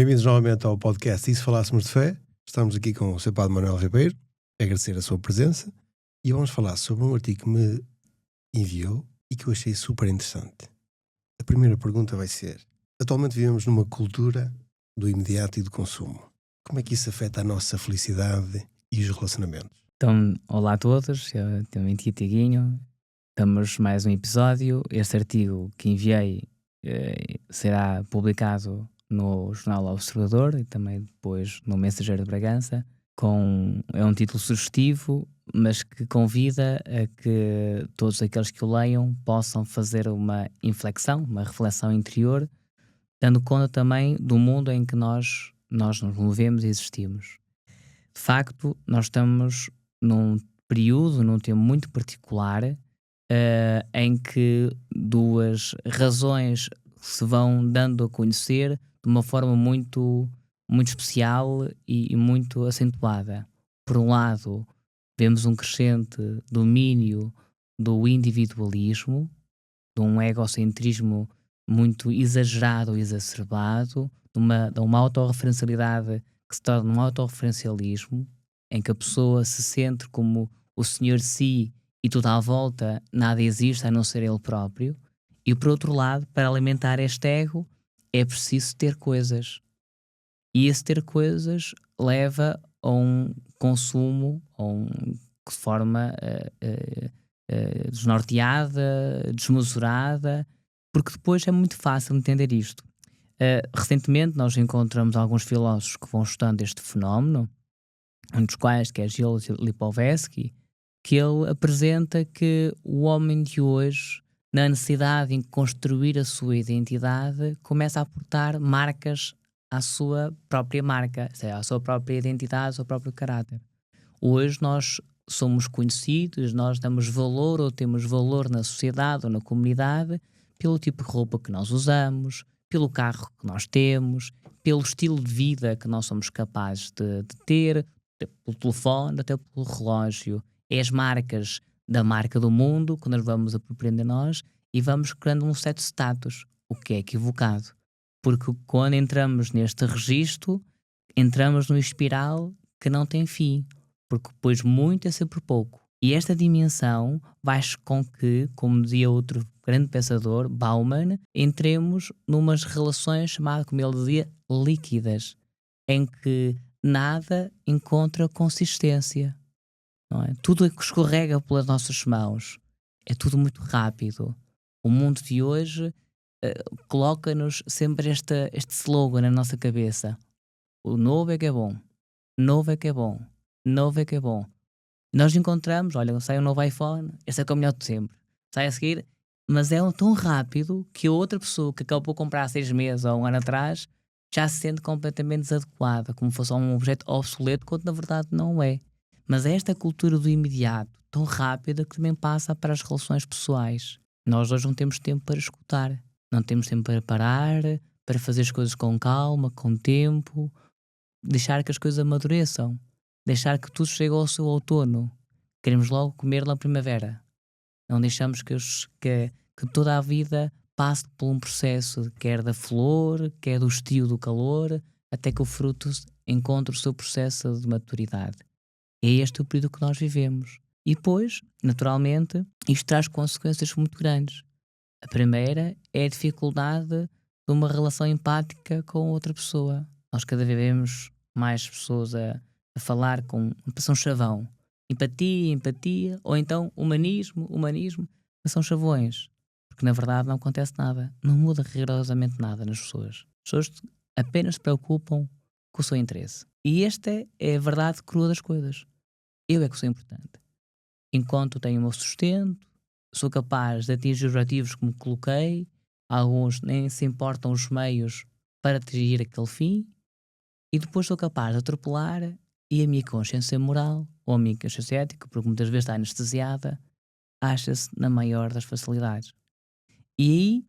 Bem-vindos novamente ao podcast E se Falássemos de Fé. Estamos aqui com o Sr. Padre Manuel Ribeiro, agradecer a sua presença e vamos falar sobre um artigo que me enviou e que eu achei super interessante. A primeira pergunta vai ser: atualmente vivemos numa cultura do imediato e do consumo. Como é que isso afeta a nossa felicidade e os relacionamentos? Então, olá a todos, eu também aqui Tiguinho. Estamos mais um episódio. Este artigo que enviei será publicado no Jornal Observador e também depois no Mensageiro de Bragança. É um título sugestivo, mas que convida a que todos aqueles que o leiam possam fazer uma inflexão, uma reflexão interior, dando conta também do mundo em que nós nos movemos e existimos. De facto, nós estamos num período, num tempo muito particular, em que duas razões se vão dando a conhecer de uma forma muito, muito especial e muito acentuada. Por um lado, vemos um crescente domínio do individualismo, de um egocentrismo muito exagerado e exacerbado, de uma autorreferencialidade que se torna um autorreferencialismo, em que a pessoa se sente como o senhor de si e tudo à volta nada existe a não ser ele próprio. E por outro lado, para alimentar este ego, é preciso ter coisas. E esse ter coisas leva a um consumo, de forma desnorteada, desmesurada, porque depois é muito fácil entender isto. Recentemente nós encontramos alguns filósofos que vão estudando este fenómeno, um dos quais que é Gilles Lipovetsky, que ele apresenta que o homem de hoje, na necessidade de construir a sua identidade, começa a aportar marcas à sua própria marca, ou seja, à sua própria identidade, ao seu próprio caráter. Hoje nós somos conhecidos, nós damos valor ou temos valor na sociedade ou na comunidade pelo tipo de roupa que nós usamos, pelo carro que nós temos, pelo estilo de vida que nós somos capazes de ter, pelo telefone, até pelo relógio. É as marcas da marca do mundo que nós vamos apropriando a nós e vamos criando um certo status, o que é equivocado. Porque quando entramos neste registro, entramos numa espiral que não tem fim, porque depois muito é sempre pouco. E esta dimensão faz com que, como dizia outro grande pensador, Bauman, entremos numas relações chamadas, como ele dizia, líquidas, em que nada encontra consistência, não é? Tudo é que escorrega pelas nossas mãos, é tudo muito rápido. O mundo de hoje coloca-nos sempre este slogan na nossa cabeça: o novo é que é bom, novo é que é bom, novo é que é bom. Nós encontramos, olha, sai um novo iPhone, esse é que é o melhor de sempre. Sai a seguir, mas é tão rápido que a outra pessoa que acabou de comprar há 6 meses ou um ano atrás já se sente completamente desadequada, como fosse um objeto obsoleto, quando na verdade não é. Mas é esta cultura do imediato, tão rápida, que também passa para as relações pessoais. Nós hoje não temos tempo para escutar, não temos tempo para parar, para fazer as coisas com calma, com tempo, deixar que as coisas amadureçam. Deixar que tudo chegue ao seu outono. Queremos logo comer na primavera. Não deixamos que toda a vida passe por um processo, quer da flor, quer do estio do calor, até que o fruto encontre o seu processo de maturidade. É este o período que nós vivemos. E depois, naturalmente, isto traz consequências muito grandes. A primeira é a dificuldade de uma relação empática com outra pessoa. Nós cada vez vemos mais pessoas a falar com são chavão. Empatia, ou então humanismo, mas são chavões. Porque na verdade não acontece nada. Não muda rigorosamente nada nas pessoas. As pessoas apenas se preocupam com o seu interesse. E esta é a verdade crua das coisas. Eu é que sou importante. Enquanto tenho o meu sustento, sou capaz de atingir os objetivos que me coloquei, alguns nem se importam os meios para atingir aquele fim, e depois sou capaz de atropelar e a minha consciência moral, ou a minha consciência ética, porque muitas vezes está anestesiada, acha-se na maior das facilidades. E aí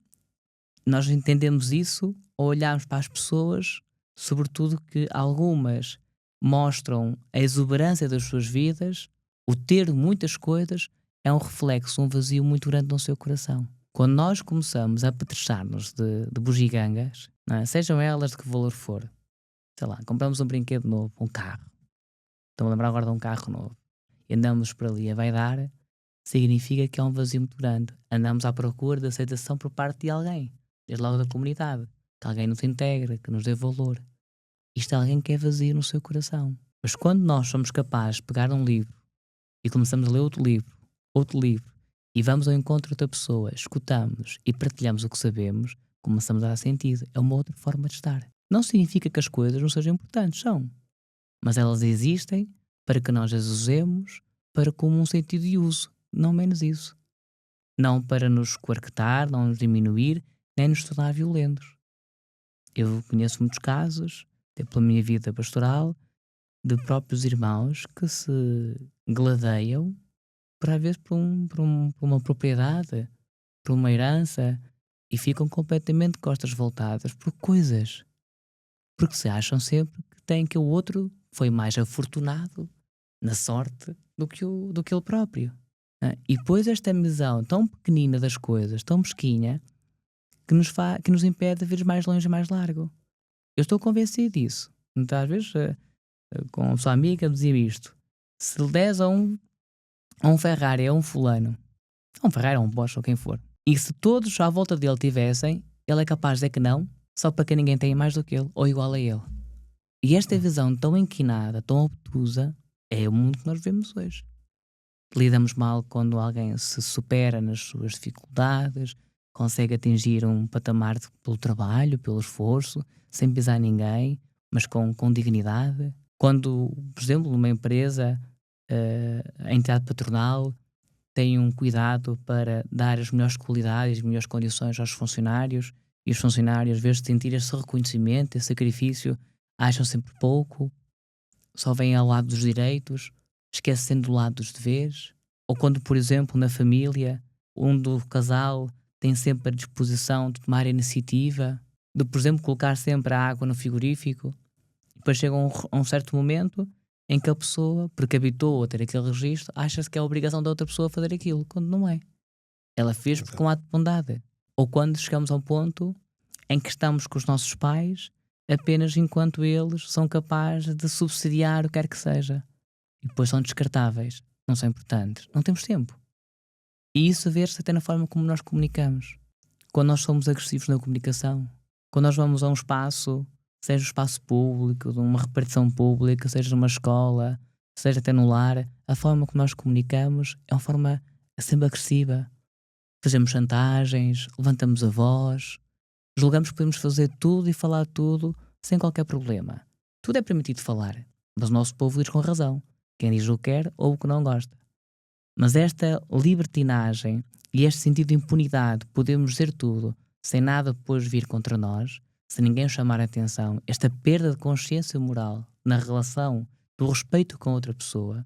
nós entendemos isso ao olharmos para as pessoas, sobretudo que algumas mostram a exuberância das suas vidas, o ter muitas coisas é um reflexo, um vazio muito grande no seu coração. Quando nós começamos a apetrechar-nos de bugigangas, não é? Sejam elas de que valor for, sei lá, compramos um brinquedo novo, um carro. Estou-me a lembrar agora de um carro novo. E andamos por ali a vaidar, significa que há um vazio muito grande. Andamos à procura de aceitação por parte de alguém, desde logo da comunidade, que alguém nos integra, que nos dê valor. Isto é alguém que é vazio no seu coração. Mas quando nós somos capazes de pegar um livro e começamos a ler outro livro, e vamos ao encontro de outra pessoa, escutamos e partilhamos o que sabemos, começamos a dar sentido. É uma outra forma de estar. Não significa que as coisas não sejam importantes, são. Mas elas existem para que nós as usemos para como um sentido de uso, não menos isso. Não para nos coartar, não nos diminuir, nem nos tornar violentos. Eu conheço muitos casos, até pela minha vida pastoral, de próprios irmãos que se gladeiam por às vezes por uma propriedade, por uma herança, e ficam completamente de costas voltadas por coisas. Porque se acham sempre que têm que o outro foi mais afortunado na sorte do que ele próprio. E depois esta visão tão pequenina das coisas, tão mesquinha, que nos impede de ver mais longe e mais largo. Eu estou convencido disso. Muitas vezes, com a sua amiga, dizia isto: se lhe des a um Ferrari, a um fulano, a um Ferrari, a um Porsche, ou quem for, e se todos à volta dele tivessem, ele é capaz de dizer que não, só para que ninguém tenha mais do que ele, ou igual a ele. E esta visão tão inquinada, tão obtusa, é o mundo que nós vemos hoje. Lidamos mal quando alguém se supera nas suas dificuldades, consegue atingir um patamar pelo trabalho, pelo esforço, sem pisar ninguém, mas com dignidade. Quando, por exemplo, numa empresa, a entidade patronal tem um cuidado para dar as melhores qualidades, as melhores condições aos funcionários, e os funcionários, às vezes, de sentir esse reconhecimento, esse sacrifício, acham sempre pouco, só vêm ao lado dos direitos, esquecendo do lado dos deveres. Ou quando, por exemplo, na família, um do casal tem sempre a disposição de tomar a iniciativa, de, por exemplo, colocar sempre a água no frigorífico. Depois chega um certo momento em que a pessoa, porque habitou a ter aquele registro, acha-se que é a obrigação da outra pessoa fazer aquilo, quando não é. Ela fez porque é um ato de bondade. Ou quando chegamos a um ponto em que estamos com os nossos pais apenas enquanto eles são capazes de subsidiar o que quer que seja. E depois são descartáveis, não são importantes. Não temos tempo. E isso vê-se até na forma como nós comunicamos. Quando nós somos agressivos na comunicação, quando nós vamos a um espaço, seja um espaço público, de uma repartição pública, seja numa escola, seja até no lar, a forma como nós comunicamos é uma forma sempre agressiva. Fazemos chantagens, levantamos a voz, julgamos que podemos fazer tudo e falar tudo sem qualquer problema. Tudo é permitido falar, mas o nosso povo diz com razão. Quem diz o que quer ou o que não gosta. Mas esta libertinagem e este sentido de impunidade, podemos dizer tudo, sem nada depois vir contra nós, sem ninguém chamar a atenção, esta perda de consciência moral na relação do respeito com outra pessoa,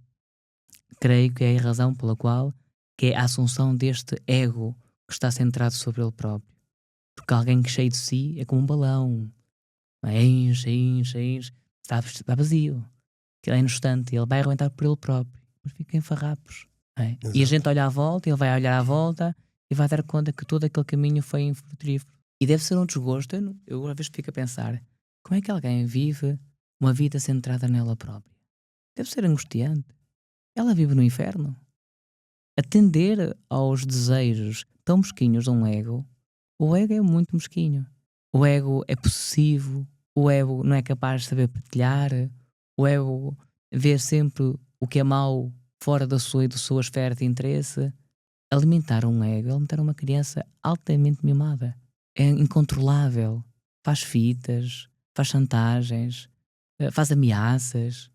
creio que é a razão pela qual que é a assunção deste ego que está centrado sobre ele próprio. Porque alguém que cheio de si é como um balão. Enche, enche, enche. Está vazio. Que é instante. Ele vai arrebentar por ele próprio. Mas fica em farrapos. E a gente olha à volta, ele vai olhar à volta e vai dar conta que todo aquele caminho foi infrutífero. E deve ser um desgosto. Eu às vezes fico a pensar, como é que alguém vive uma vida centrada nela própria? Deve ser angustiante. Ela vive no inferno. Atender aos desejos tão mesquinhos de um ego, o ego é muito mesquinho. O ego é possessivo, o ego não é capaz de saber partilhar, o ego vê sempre o que é mau fora da sua esfera de interesse. Alimentar um ego é alimentar uma criança altamente mimada. É incontrolável. Faz fitas, faz chantagens, faz ameaças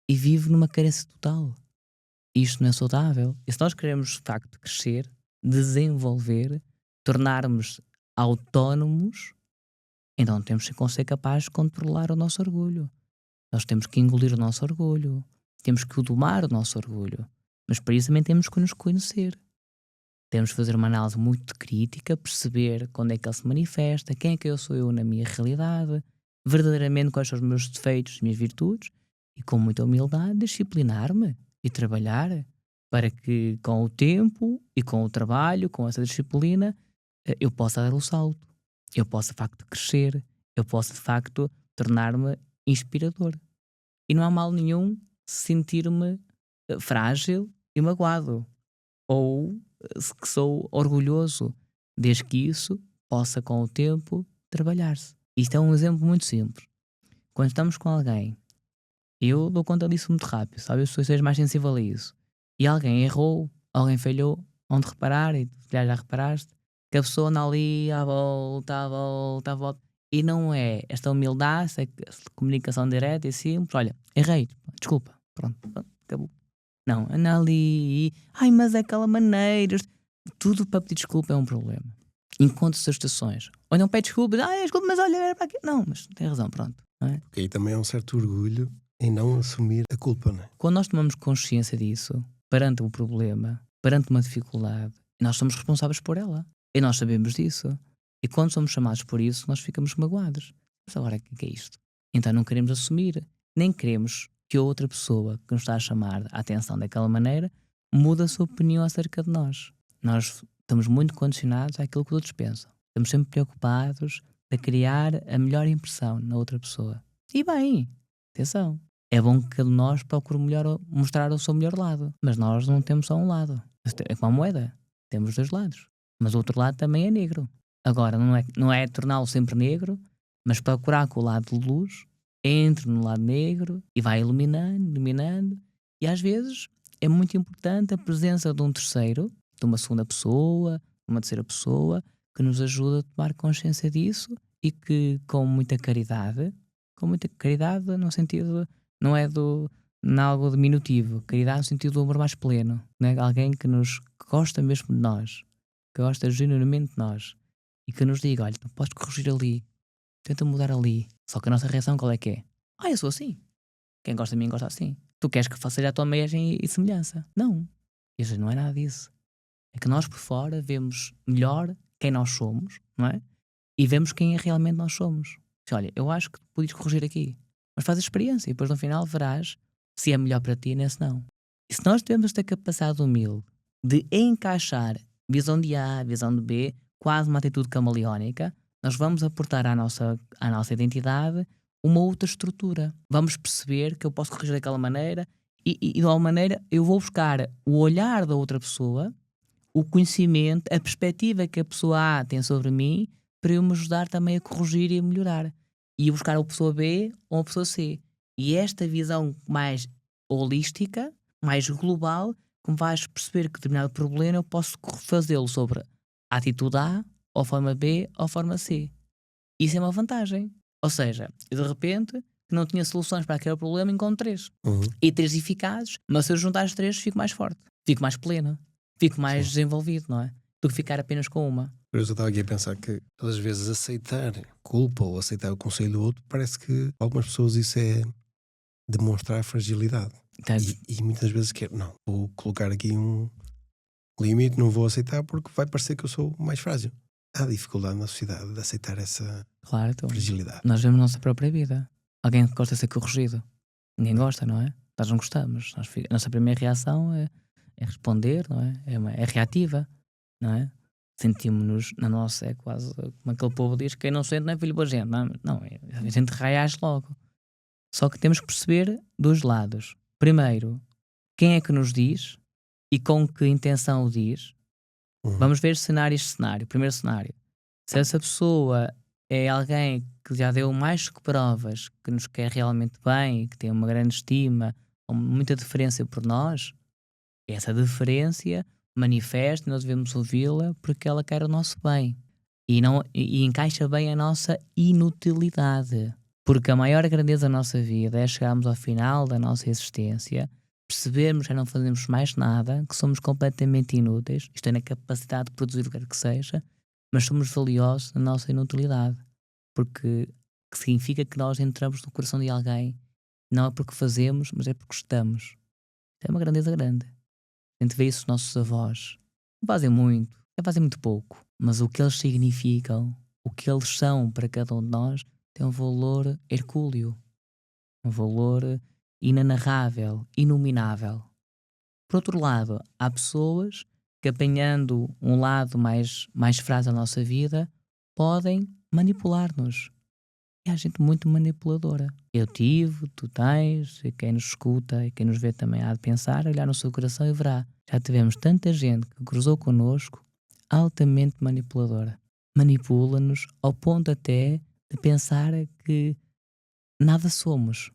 e vive numa carência total. Isto não é saudável. E se nós queremos, de facto, crescer, desenvolver, tornarmos autónomos, então temos que ser capazes de controlar o nosso orgulho. Nós temos que engolir o nosso orgulho. Temos que domar o nosso orgulho. Mas para isso também temos que nos conhecer. Temos que fazer uma análise muito crítica, perceber quando é que ele se manifesta, quem é que eu sou eu na minha realidade, verdadeiramente quais são os meus defeitos, as minhas virtudes, e com muita humildade disciplinar-me e trabalhar para que com o tempo e com o trabalho, com essa disciplina, eu possa dar o salto. Eu possa de facto crescer, eu possa de facto tornar-me inspirador. E não há mal nenhum sentir-me frágil e magoado. Ou que sou orgulhoso, desde que isso possa, com o tempo, trabalhar-se. Isto é um exemplo muito simples. Quando estamos com alguém, eu dou conta disso muito rápido, sabe? Eu sou mais sensível a isso. E alguém errou, alguém falhou, onde reparar, e tu já reparaste, que a pessoa anda ali à volta, à volta, à volta. E não é esta humildade, esta comunicação direta e simples. Olha, errei, desculpa, pronto, acabou. Não, anda ali, ai, mas é aquela maneira. Tudo para pedir desculpa é um problema. Encontre situações. Ou não pede desculpa, desculpa, mas olha, era para aqui. Não, mas tem razão, pronto. Não é? Porque aí também há um certo orgulho em não assumir a culpa, não é? Quando nós tomamos consciência disso, perante o problema, perante uma dificuldade, nós somos responsáveis por ela. E nós sabemos disso. E quando somos chamados por isso, nós ficamos magoados. Mas agora o que é isto? Então não queremos assumir. Nem queremos que a outra pessoa que nos está a chamar a atenção daquela maneira mude a sua opinião acerca de nós. Nós estamos muito condicionados àquilo que os outros pensam. Estamos sempre preocupados de criar a melhor impressão na outra pessoa. E bem, atenção. É bom que nós procuremos mostrar o seu melhor lado. Mas nós não temos só um lado. É como a moeda. Temos dois lados. Mas o outro lado também é negro. Agora, não é torná-lo sempre negro, mas procurar que o lado de luz entre no lado negro e vai iluminando, iluminando. E às vezes é muito importante a presença de um terceiro, de uma segunda pessoa, uma terceira pessoa, que nos ajuda a tomar consciência disso e que com muita caridade no sentido, não é algo diminutivo, caridade no sentido do amor mais pleno, né? Alguém que gosta mesmo de nós, que gosta genuinamente de nós e que nos diga, olha, não podes corrigir ali, tenta mudar ali. Só que a nossa reação qual é que é? Eu sou assim. Quem gosta de mim gosta assim. Tu queres que faça a tua imagem e semelhança? Não. Isso não é nada disso. É que nós por fora vemos melhor quem nós somos, não é? E vemos quem realmente nós somos. Olha, eu acho que podes corrigir aqui. Mas faz a experiência e depois no final verás se é melhor para ti ou se não. E se nós tivermos esta capacidade humilde de encaixar visão de A, visão de B, quase uma atitude camaleónica, nós vamos aportar à nossa identidade uma outra estrutura. Vamos perceber que eu posso corrigir daquela maneira e de alguma maneira eu vou buscar o olhar da outra pessoa, o conhecimento, a perspectiva que a pessoa A tem sobre mim para eu me ajudar também a corrigir e a melhorar. E buscar a pessoa B ou a pessoa C. E esta visão mais holística, mais global, que me vais perceber que determinado problema eu posso fazê-lo sobre a atitude A, ou a forma B, ou a forma C. Isso é uma vantagem. Ou seja, eu de repente, que não tinha soluções para aquele problema, encontro 3. E 3 eficazes, mas se eu juntar as 3, fico mais forte, fico mais pleno, fico mais desenvolvido, não é? Do que ficar apenas com uma. Eu estava aqui a pensar que, às vezes, aceitar culpa ou aceitar o conselho do outro, parece que algumas pessoas isso é demonstrar fragilidade. E muitas vezes não, vou colocar aqui um limite, não vou aceitar porque vai parecer que eu sou mais frágil. Há dificuldade na sociedade de aceitar essa fragilidade. Nós vemos a nossa própria vida. Alguém gosta de ser corrigido. Ninguém gosta, não é? Nós não gostamos. A nossa primeira reação é responder, não é? É reativa, não é? Sentimos-nos na nossa, é quase como aquele povo diz, quem não sente não é filho da gente. Não, a gente reage logo. Só que temos que perceber dos lados. Primeiro, quem é que nos diz e com que intenção o diz. Vamos ver cenário. Primeiro cenário. Se essa pessoa é alguém que já deu mais que provas, que nos quer realmente bem, que tem uma grande estima, ou muita deferência por nós, essa deferência manifesta, nós devemos ouvi-la porque ela quer o nosso bem. E encaixa bem a nossa inutilidade. Porque a maior grandeza da nossa vida é chegarmos ao final da nossa existência, percebermos que não fazemos mais nada, que somos completamente inúteis, isto é, na capacidade de produzir o que quer que seja, mas somos valiosos na nossa inutilidade. Porque significa que nós entramos no coração de alguém, não é porque fazemos, mas é porque estamos. É uma grandeza grande. A gente vê isso nos nossos avós. Não fazem muito, fazem muito pouco, mas o que eles significam, o que eles são para cada um de nós, tem um valor hercúleo, um valor inenarrável, inominável. Por outro lado, há pessoas que, apanhando um lado mais frágil da nossa vida, podem manipular-nos. E há gente muito manipuladora. Eu tive, tu tens, e quem nos escuta e quem nos vê também há de pensar, olhar no seu coração e verá. Já tivemos tanta gente que cruzou connosco altamente manipuladora. Manipula-nos ao ponto até de pensar que nada somos.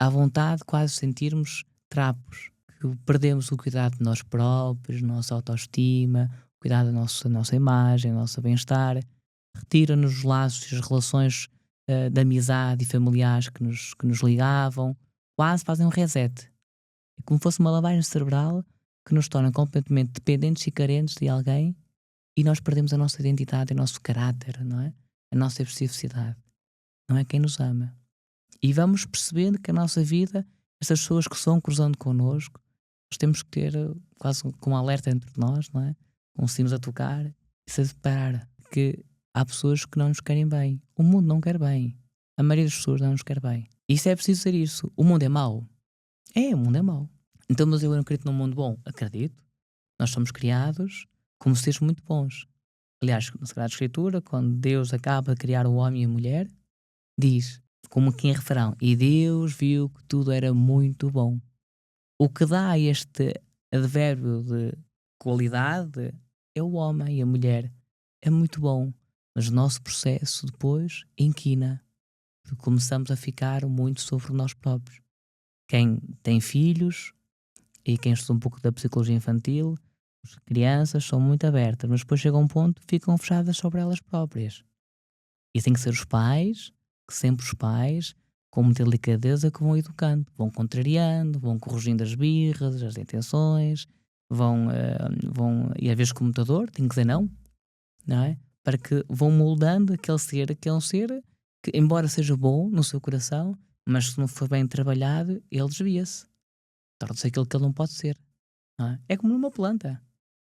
À vontade quase sentirmos trapos. Que perdemos o cuidado de nós próprios, nossa autoestima, o cuidado da nossa imagem, do nosso bem-estar. Retira-nos os laços e as relações de amizade e familiares que nos ligavam. Quase fazem um reset. É como se fosse uma lavagem cerebral que nos torna completamente dependentes e carentes de alguém e nós perdemos a nossa identidade, o nosso caráter, não é? A nossa especificidade. Não é quem nos ama. E vamos percebendo que a nossa vida, estas pessoas que são cruzando connosco, nós temos que ter quase como um alerta entre nós, não é? Com sinos a tocar e separar que há pessoas que não nos querem bem. O mundo não quer bem. A maioria das pessoas não nos quer bem. E isso é preciso ser isso. O mundo é mau. O mundo é mau. Então, mas eu não acredito num mundo bom. Acredito. Nós somos criados como seres muito bons. Aliás, na Sagrada Escritura, quando Deus acaba de criar o homem e a mulher, diz, como aqui em refrão, e Deus viu que tudo era muito bom. O que dá este advérbio de qualidade é o homem e a mulher. É muito bom. Mas o nosso processo depois inquina. Porque começamos a ficar muito sobre nós próprios. Quem tem filhos e quem estuda um pouco da psicologia infantil, as crianças são muito abertas, mas depois chega um ponto que ficam fechadas sobre elas próprias. E tem que ser os pais, que sempre os pais, com muita delicadeza, que vão educando, vão contrariando, vão corrigindo as birras, as intenções, e às vezes com o computador, tem que dizer não é? Para que vão moldando aquele ser, que é um ser que, embora seja bom no seu coração, mas se não for bem trabalhado, ele desvia-se. Torna-se aquilo que ele não pode ser. Não é? É como numa planta.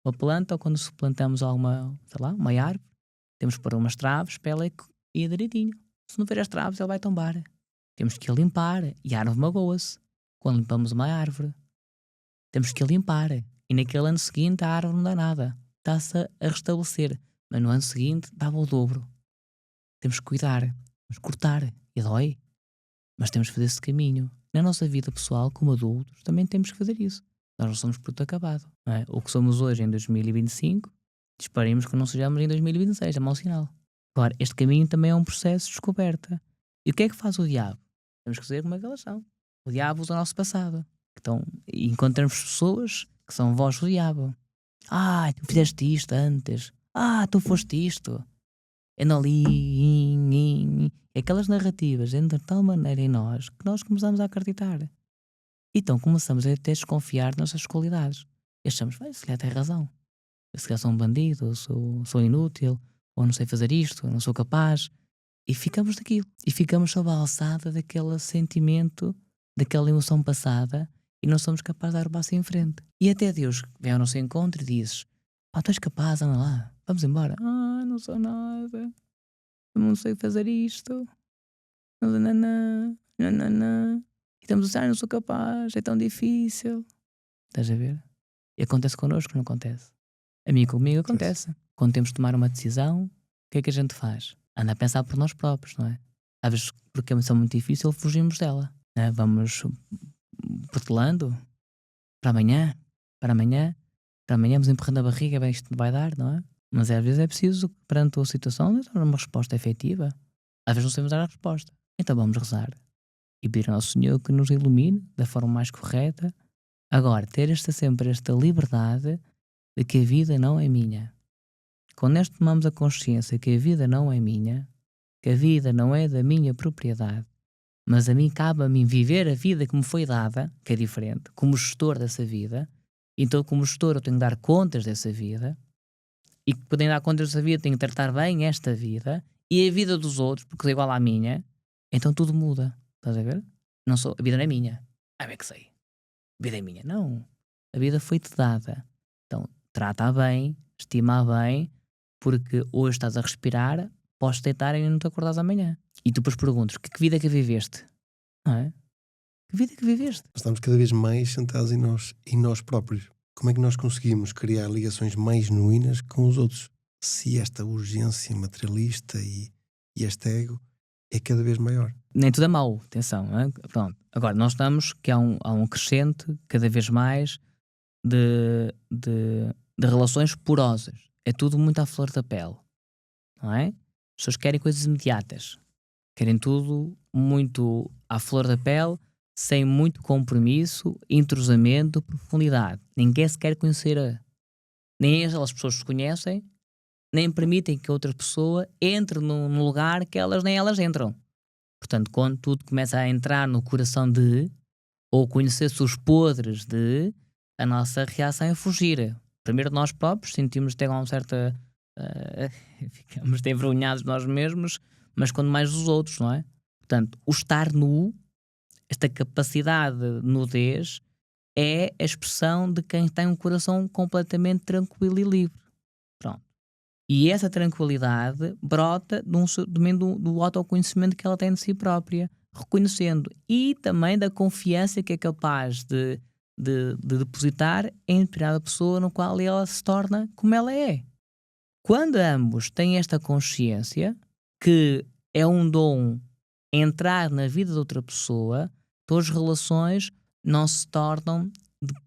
Uma planta, ou quando se plantamos alguma, sei lá, uma árvore, temos que pôr umas traves para ela ir direitinho. Se não ver as traves, ela vai tombar. Temos que a limpar e a árvore magoa-se. Quando limpamos uma árvore, temos que a limpar. E naquele ano seguinte a árvore não dá nada. Está-se a restabelecer. Mas no ano seguinte dava o dobro. Temos que cuidar, temos que cortar. E dói. Mas temos que fazer esse caminho. Na nossa vida pessoal, como adultos, também temos que fazer isso. Nós não somos produto acabado. Não é? O que somos hoje em 2025, esperemos que não sejamos em 2026. É mau sinal. Agora, este caminho também é um processo de descoberta. E o que é que faz o diabo? Temos que saber como é que elas são. O diabo usa o nosso passado. Então, encontramos pessoas que são voz do diabo. Tu fizeste isto antes. Tu foste isto. Andam ali. Aquelas narrativas entram de tal maneira em nós que nós começamos a acreditar. Então começamos a até desconfiar das nossas qualidades. E achamos, se calhar tem razão. Eu se calhar sou um bandido, ou sou inútil, ou não sei fazer isto, ou não sou capaz. E ficamos daquilo. E ficamos sob a alçada daquele sentimento, daquela emoção passada, e não somos capazes de dar o passo em frente. E até Deus vem ao nosso encontro e diz: tu és capaz, anda lá, vamos embora. Não sou nada, eu não sei fazer isto. Nananã. E estamos a não sou capaz, é tão difícil. Estás a ver? E acontece connosco, não acontece? A mim e comigo acontece. Quando temos de tomar uma decisão, o que é que a gente faz? Anda a pensar por nós próprios, não é? Às vezes, porque é uma missão muito difícil, fugimos dela. Não é? Vamos protelando para amanhã, vamos empurrando a barriga, bem, isto não vai dar, não é? Mas às vezes é preciso, perante a situação, dar uma resposta efetiva. Às vezes não sabemos dar a resposta. Então vamos rezar e pedir ao Nosso Senhor que nos ilumine da forma mais correta. Agora, ter sempre esta liberdade de que a vida não é minha. Quando nós tomamos a consciência que a vida não é minha, que a vida não é da minha propriedade, mas a mim cabe-me viver a vida que me foi dada, que é diferente, como gestor dessa vida. Então, como gestor, eu tenho que dar contas dessa vida, e que podem dar contas dessa vida, tenho que tratar bem esta vida e a vida dos outros, porque é igual à minha. Então tudo muda. Estás a ver? A vida não é minha. É que sei. A vida é minha. Não. A vida foi-te dada. Então, trata bem, estima bem, porque hoje estás a respirar, podes deitar e não te acordares amanhã. E tu depois perguntas, que vida é que viveste? Não é? Que vida é que viveste? Nós estamos cada vez mais sentados em nós próprios. Como é que nós conseguimos criar ligações mais genuínas com os outros? Se esta urgência materialista e este ego é cada vez maior. Nem tudo é mau, atenção. Não é? Pronto. Agora, nós estamos que há um crescente cada vez mais de relações porosas. É tudo muito à flor da pele. Não é? As pessoas querem coisas imediatas. Querem tudo muito à flor da pele, sem muito compromisso, entrosamento, profundidade. Ninguém se quer conhecer. Nem aquelas pessoas se conhecem, nem permitem que outra pessoa entre num lugar que nem elas entram. Portanto, quando tudo começa a entrar no coração ou conhecer-se os podres a nossa reação é fugir. Primeiro nós próprios sentimos até uma certa... ficamos até envergonhados de nós mesmos, mas quando mais os outros, não é? Portanto, o estar nu, esta capacidade de nudez, é a expressão de quem tem um coração completamente tranquilo e livre. Pronto. E essa tranquilidade brota também do autoconhecimento que ela tem de si própria, reconhecendo, e também da confiança que é capaz de depositar em determinada pessoa no qual ela se torna como ela é. Quando ambos têm esta consciência, que é um dom entrar na vida de outra pessoa, então as relações não se tornam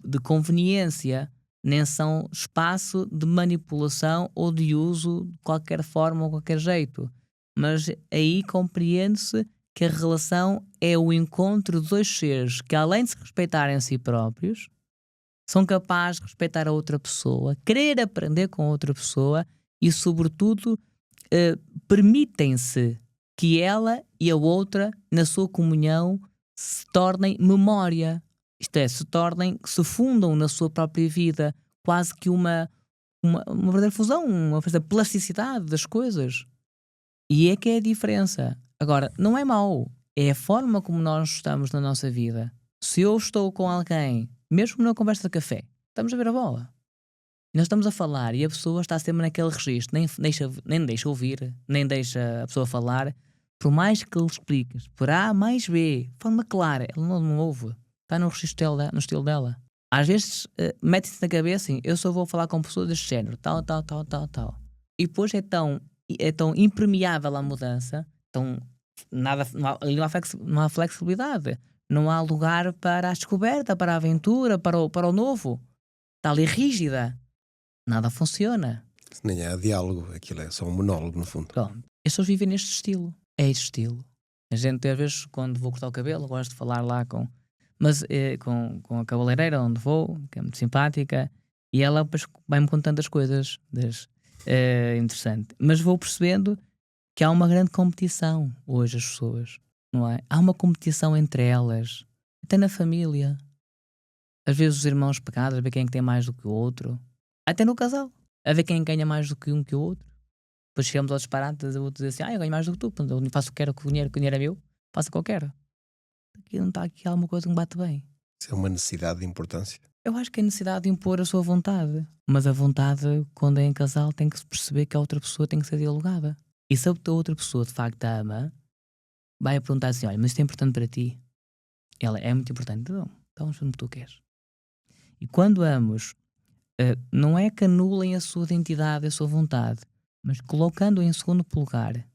de conveniência, nem são espaço de manipulação ou de uso de qualquer forma ou qualquer jeito. Mas aí compreende-se que a relação é o encontro de dois seres que, além de se respeitarem a si próprios, são capazes de respeitar a outra pessoa, querer aprender com a outra pessoa e, sobretudo, permitem-se que ela e a outra, na sua comunhão, se tornem memória. Isto é, se fundam na sua própria vida, quase que uma verdadeira fusão, uma verdadeira plasticidade das coisas. E é que é a diferença. Agora, não é mau, é a forma como nós estamos na nossa vida. Se eu estou com alguém, mesmo numa conversa de café, estamos a ver a bola, e nós estamos a falar e a pessoa está sempre naquele registro, nem deixa ouvir, nem deixa a pessoa falar, por mais que ele explique por A mais B, de forma clara, ele não ouve. Está no registro no estilo dela. Às vezes mete-se na cabeça assim, eu só vou falar com pessoas deste género, tal. E depois é tão impermeável à mudança, ali não há flexibilidade, não há lugar para a descoberta, para a aventura, para o novo. Está ali rígida. Nada funciona. Nem há diálogo, aquilo é só um monólogo no fundo. Pronto. As pessoas vivem neste estilo. É este estilo. A gente, às vezes, quando vou cortar o cabelo, gosto de falar lá com a cabeleireira onde vou, que é muito simpática, e ela depois vai-me contando as coisas. Interessante. Mas vou percebendo que há uma grande competição hoje, as pessoas, não é? Há uma competição entre elas, até na família. Às vezes os irmãos pegados, a ver quem é que tem mais do que o outro. Até no casal, a ver quem ganha mais do que um que o outro. Depois chegamos ao disparate, eu vou dizer assim, eu ganho mais do que tu, eu faço o que quero com o dinheiro é meu, faço o que eu quero. Aqui não está aqui alguma coisa que me bate bem. Isso é uma necessidade de importância. Eu acho que é a necessidade de impor a sua vontade. Mas a vontade, quando é em casal, tem que se perceber que a outra pessoa tem que ser dialogada. E se a outra pessoa de facto a ama, vai perguntar assim, olha, mas isto é importante para ti? Ela é muito importante. Então vamos fazer o que tu queres. E quando ambos, não é que anulem a sua identidade, a sua vontade, mas colocando em segundo lugar,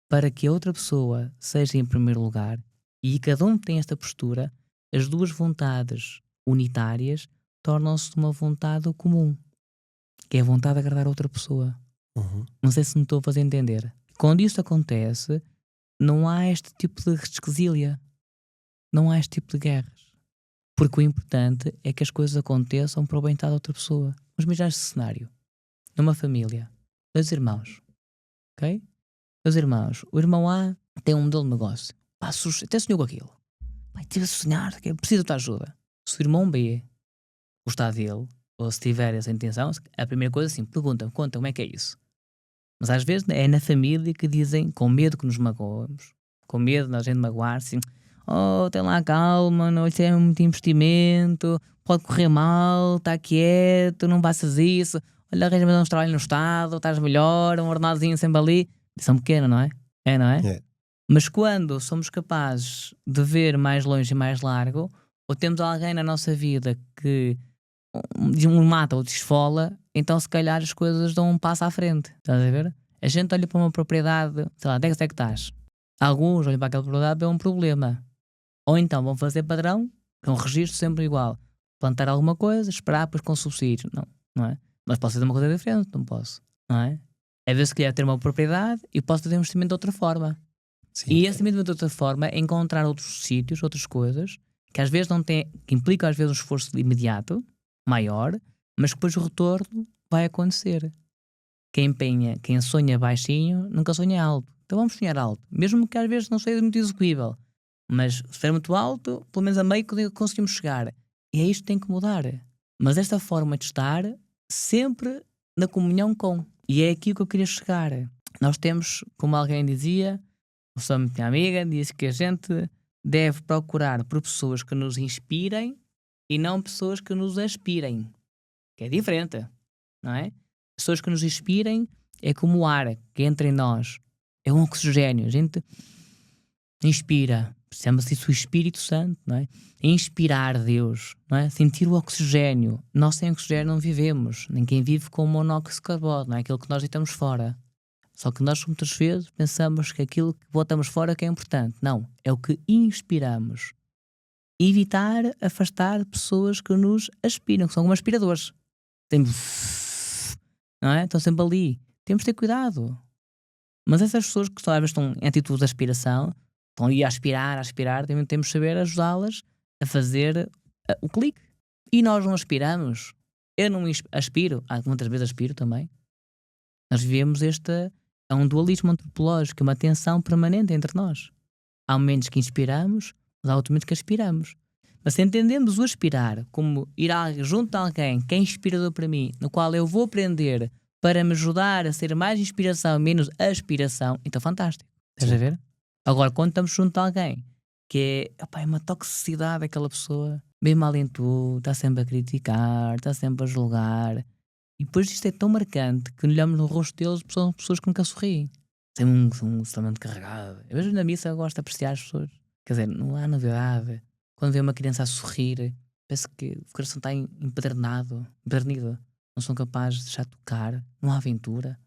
para que a outra pessoa seja em primeiro lugar, e cada um tem esta postura, as duas vontades unitárias tornam-se uma vontade comum, que é a vontade de agradar a outra pessoa. Uhum. Não sei se me estou a fazer entender. Quando isso acontece, não há este tipo de resquilícia, não há este tipo de guerras. Porque o importante é que as coisas aconteçam para o bem-estar da outra pessoa. Vamos imaginar este cenário. Numa família, 2 irmãos, ok? 2 irmãos. O irmão A tem um modelo de negócio. Até sonhou com aquilo. Tive a sonhar, que preciso da tua ajuda. Se o irmão B gostar dele, ou se tiver essa intenção, a primeira coisa assim, conta como é que é isso. Mas às vezes é na família que dizem, com medo que nos magoamos, com medo de a gente magoar, assim, tem lá calma, não, isso é muito investimento, pode correr mal, está quieto, não faças isso, olha, arranja-me um trabalho no Estado, estás melhor, um ordenadozinho sempre ali. São pequenos, não é? Não é? É. Mas quando somos capazes de ver mais longe e mais largo, ou temos alguém na nossa vida que um mata ou desfola, então se calhar as coisas dão um passo à frente. Estás a ver? A gente olha para uma propriedade, sei lá, 10 hectares. Alguns olham para aquela probabilidade e é um problema. Ou então vão fazer padrão, que é um registro sempre igual. Plantar alguma coisa, esperar depois com subsídio. Não, não é? Mas posso fazer uma coisa diferente, não posso. Não é? É ver se quer ter uma propriedade e posso fazer um investimento de outra forma. Sim. E esse investimento de outra forma é encontrar outros sítios, outras coisas, que às vezes não tem, que implicam às vezes um esforço imediato, maior, mas que depois o retorno vai acontecer. Quem sonha baixinho, nunca sonha alto. Então vamos sonhar alto. Mesmo que às vezes não seja muito execuível. Mas se for muito alto, pelo menos a meio conseguimos chegar. E é isto que tem que mudar. Mas esta forma de estar, sempre na comunhão com. E é aqui que eu queria chegar. Nós temos, como alguém dizia, uma pessoa minha amiga, disse que a gente deve procurar por pessoas que nos inspirem e não pessoas que nos aspirem. Que é diferente, não é? Pessoas que nos inspirem é como o ar que entra em nós. É um oxigênio. A gente inspira. Chama-se isso o Espírito Santo, não é? Inspirar Deus, não é? Sentir o oxigênio. Nós sem oxigênio não vivemos. Ninguém vive com monóxido de carbono, não é aquilo que nós deitamos fora. Só que nós muitas vezes pensamos que aquilo que botamos fora que é importante. Não, é o que inspiramos. Evitar, afastar pessoas que nos aspiram, que são como aspiradores. Não é? Estão sempre ali. Temos de ter cuidado. Mas essas pessoas que às vezes estão em atitude de aspiração, estão aí a aspirar, também temos de saber ajudá-las a fazer o clique. E nós não aspiramos. Eu não aspiro, muitas vezes aspiro também. Nós vivemos é um dualismo antropológico, uma tensão permanente entre nós. Há momentos que inspiramos, mas há outros momentos que aspiramos. Mas se entendemos o aspirar como ir junto a alguém que é inspirador para mim, no qual eu vou aprender para me ajudar a ser mais inspiração, menos aspiração, então fantástico. Estás a ver? Agora, quando estamos junto a alguém que é uma toxicidade, aquela pessoa, bem mal em tudo, está sempre a criticar, está sempre a julgar, e depois isto é tão marcante que olhamos no rosto deles, são pessoas que nunca sorriem. Tem um semblante carregado. Eu vejo na missa, eu gosto de apreciar as pessoas. Quer dizer, não há novidade. Quando vê uma criança a sorrir, parece que o coração está empedernido. Não são capazes de deixar tocar. Não há aventura.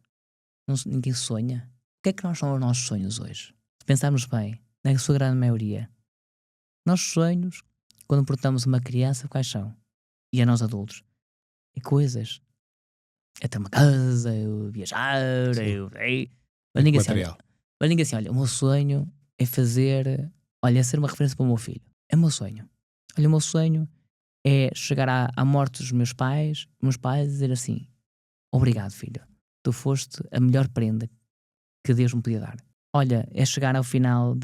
Ninguém sonha. O que é que nós são os nossos sonhos hoje? Se pensarmos bem, na sua grande maioria, nossos sonhos, quando portamos uma criança, quais são? E a nós adultos? É coisas. É ter uma casa, eu viajar, Mas ninguém assim, olha, o meu sonho é fazer, ser uma referência para o meu filho. É o meu sonho. Olha, o meu sonho é chegar à morte dos meus pais e dizer assim: obrigado, filho. Tu foste a melhor prenda que Deus me podia dar. Olha, é chegar ao final,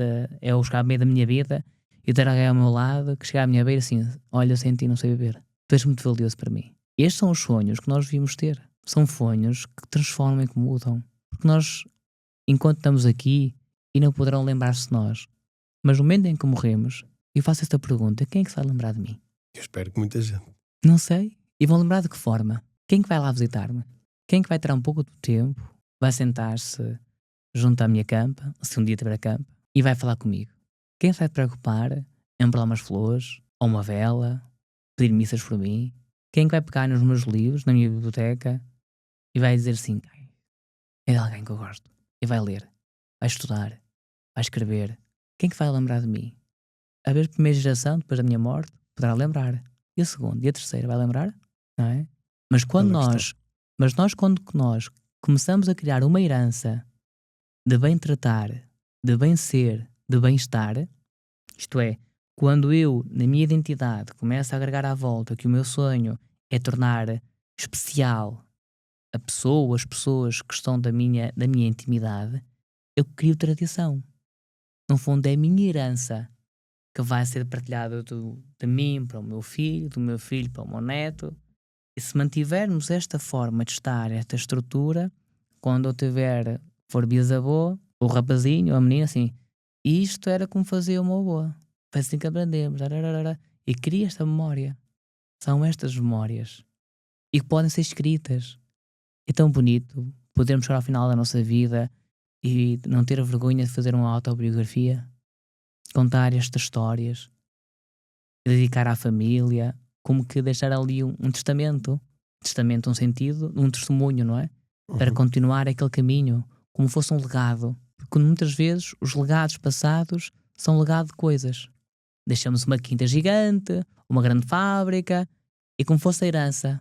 eu chegar ao meio da minha vida e ter alguém ao meu lado que chegar à minha beira assim: olha, sem ti não sei viver. Tu és muito valioso para mim. Estes são os sonhos que nós devíamos ter. São sonhos que transformam e que mudam. Porque nós, enquanto estamos aqui, e não poderão lembrar-se de nós, mas no momento em que morremos, eu faço esta pergunta: quem é que se vai lembrar de mim? Eu espero que muita gente. Não sei. E vão lembrar de que forma? Quem que vai lá visitar-me? Quem que vai tirar um pouco do tempo, vai sentar-se junto à minha campa, se um dia tiver a campa, e vai falar comigo? Quem se vai preocupar em comprar umas flores, ou uma vela, pedir missas por mim? Quem que vai pegar nos meus livros, na minha biblioteca, e vai dizer assim: é de alguém que eu gosto, e vai ler, vai estudar, vai escrever? Quem que vai lembrar de mim? A ver, a primeira geração, depois da minha morte, poderá lembrar. E a segunda, e a terceira, vai lembrar? Não é? Mas quando quando nós começamos a criar uma herança de bem tratar, de bem ser, de bem-estar, isto é, quando eu, na minha identidade, começo a agregar à volta que o meu sonho é tornar especial a pessoa, as pessoas que estão da minha intimidade, eu crio tradição. No fundo, é a minha herança que vai ser partilhada de mim para o meu filho, do meu filho para o meu neto. E se mantivermos esta forma de estar, esta estrutura, quando eu for bisavô, o rapazinho, a menina, assim, isto era como fazia o meu avô. Foi assim que aprendemos. E cria esta memória. São estas memórias. E que podem ser escritas. É tão bonito podermos chegar ao final da nossa vida e não ter a vergonha de fazer uma autobiografia, contar estas histórias, dedicar à família, como que deixar ali um testamento. Testamento, um sentido, um testemunho, não é? Para continuar aquele caminho, como fosse um legado. Porque muitas vezes os legados passados são legado de coisas. Deixamos uma quinta gigante, uma grande fábrica, e como fosse a herança.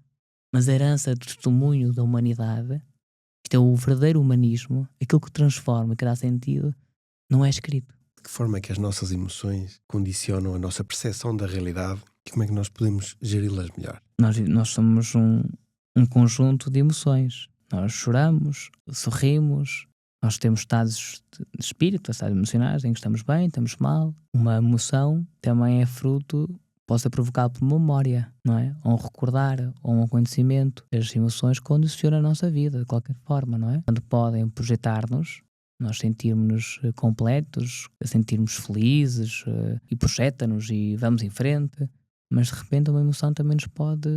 Mas a herança do testemunho da humanidade, isto é o verdadeiro humanismo, aquilo que transforma, que dá sentido, não é escrito. De que forma é que as nossas emoções condicionam a nossa percepção da realidade e como é que nós podemos geri-las melhor? Nós somos um conjunto de emoções. Nós choramos, sorrimos, nós temos estados de espírito, estados emocionais em que estamos bem, estamos mal. Uma emoção também é fruto, pode ser provocado por uma memória, não é? Ou um recordar, ou um acontecimento. As emoções condicionam a nossa vida de qualquer forma, não é? Quando podem projetar-nos, nós sentirmos-nos completos, sentirmos felizes e projeta-nos e vamos em frente. Mas de repente uma emoção também nos pode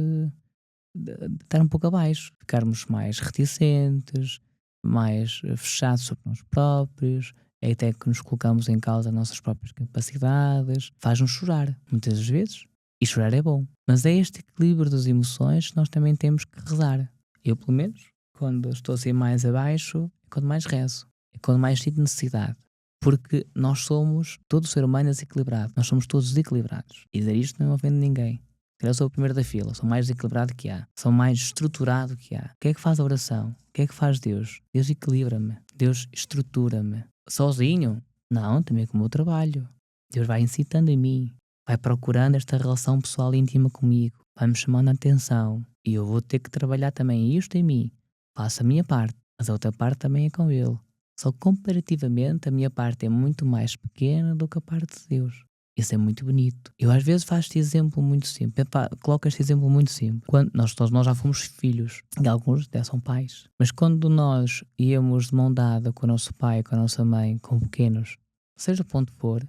estar um pouco abaixo, ficarmos mais reticentes, mais fechados sobre nós próprios, é até que nos colocamos em causa as nossas próprias capacidades, faz-nos chorar, muitas das vezes, e chorar é bom. Mas é este equilíbrio das emoções que nós também temos que rezar. Eu, pelo menos, quando estou assim mais abaixo, é quando mais rezo, é quando mais sinto necessidade. Porque nós somos, todo ser humano é desequilibrado, nós somos todos desequilibrados. E dizer isto não ofende ninguém. Eu sou o primeiro da fila, sou mais desequilibrado que há, sou mais estruturado que há. O que é que faz a oração? O que é que faz Deus? Deus equilibra-me, Deus estrutura-me. Sozinho? Não, também com o meu trabalho. Deus vai incitando em mim, vai procurando esta relação pessoal íntima comigo, vai-me chamando a atenção. E eu vou ter que trabalhar também isto em mim. Faço a minha parte, mas a outra parte também é com Ele. Só que comparativamente a minha parte é muito mais pequena do que a parte de Deus. Isso é muito bonito. Eu às vezes faço este exemplo muito simples. Coloco este exemplo muito simples. Quando todos nós já fomos filhos, e alguns até são pais. Mas quando nós íamos de mão dada com o nosso pai, com a nossa mãe, com pequenos, seja ponto for,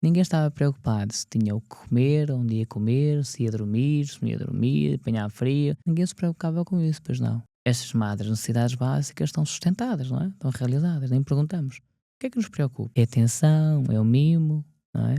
ninguém estava preocupado se tinha o que comer, onde ia comer, se ia dormir, se não ia dormir, apanhar frio. Ninguém se preocupava com isso, pois não. Estas madres necessidades básicas estão sustentadas, não é? Estão realizadas, nem perguntamos. O que é que nos preocupa? É a atenção, é o mimo, não é?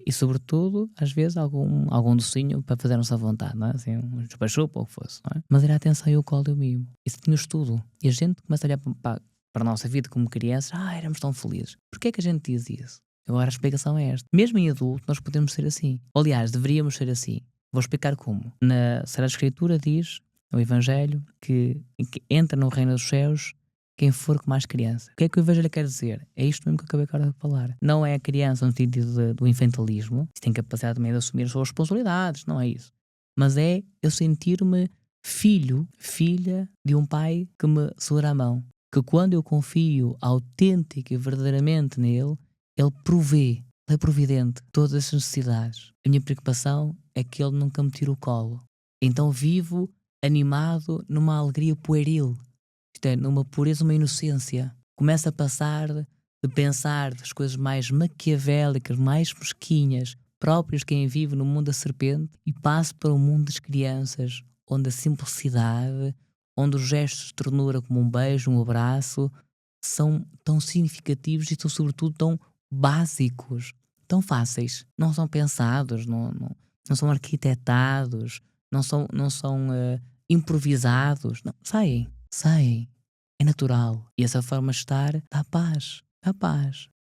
E sobretudo, às vezes, algum docinho para fazer a nossa vontade, não é? Assim, um chupa-chupa ou o que fosse, não é? Mas era a atenção e o colo e o mimo. Isso tinha-nos tudo. E a gente começa a olhar para a nossa vida como crianças, éramos tão felizes. Porquê é que a gente diz isso? Agora a explicação é esta. Mesmo em adulto, nós podemos ser assim. Aliás, deveríamos ser assim. Vou explicar como. Na Sagrada Escritura diz, no Evangelho, que entra no reino dos céus quem for com mais criança. O que é que o Evangelho quer dizer? É isto mesmo que eu acabei agora de falar. Não é a criança no sentido do infantilismo, que tem capacidade também de assumir as suas responsabilidades, não é isso. Mas é eu sentir-me filho, filha de um pai que me segura a mão. Que quando eu confio autêntica e verdadeiramente nele, ele provê, ele é providente de todas as necessidades. A minha preocupação é que ele nunca me tire o colo. Então vivo animado numa alegria pueril. Isto é, numa pureza, uma inocência. Começa a passar de pensar das coisas mais maquiavélicas, mais mesquinhas, próprias de quem vive no mundo da serpente, e passo para o mundo das crianças, onde a simplicidade, onde os gestos de ternura como um beijo, um abraço, são tão significativos e são sobretudo tão básicos, tão fáceis. Não são pensados, não são arquitetados, não são improvisados. Não, saem. É natural. E essa forma de estar dá paz.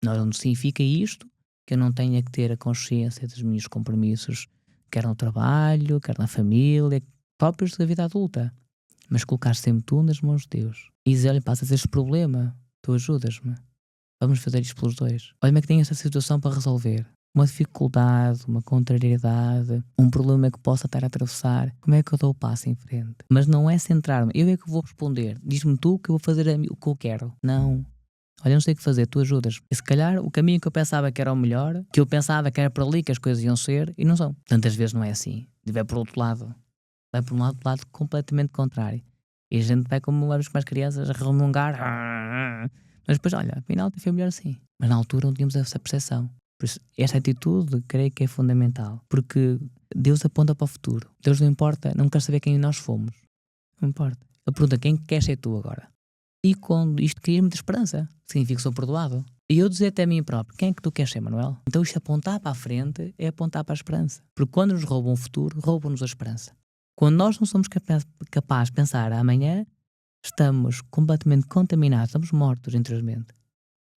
Não significa isto que eu não tenha que ter a consciência dos meus compromissos, quer no trabalho, quer na família, próprios da vida adulta. Mas colocar sempre tudo nas mãos de Deus. E dizer, olha, passas este problema, tu ajudas-me. Vamos fazer isto pelos dois. Olha como é que tenho esta situação para resolver. Uma dificuldade, uma contrariedade, um problema que possa estar a atravessar, como é que eu dou o passo em frente? Mas não é centrar-me, eu é que vou responder, diz-me tu que eu vou fazer o que eu quero. Não. Olha, não sei o que fazer, tu ajudas. E se calhar o caminho que eu pensava que era o melhor, que eu pensava que era por ali que as coisas iam ser, e não são. Tantas vezes não é assim. E vai por outro lado. Vai por um lado completamente contrário. E a gente vai como vamos com as crianças a remungar. Mas depois, olha, afinal foi melhor assim. Mas na altura não tínhamos essa percepção. Por isso, esta atitude creio que é fundamental. Porque Deus aponta para o futuro. Deus não importa, não quer saber quem nós fomos. Não importa. Ele pergunta, quem queres ser tu agora? E quando isto cria muita esperança, significa que sou perdoado. E eu dizer até a mim próprio, quem é que tu queres ser, Manuel? Então isto apontar para a frente é apontar para a esperança. Porque quando nos roubam o futuro, roubam-nos a esperança. Quando nós não somos capazes de pensar amanhã, estamos completamente contaminados, estamos mortos interiormente.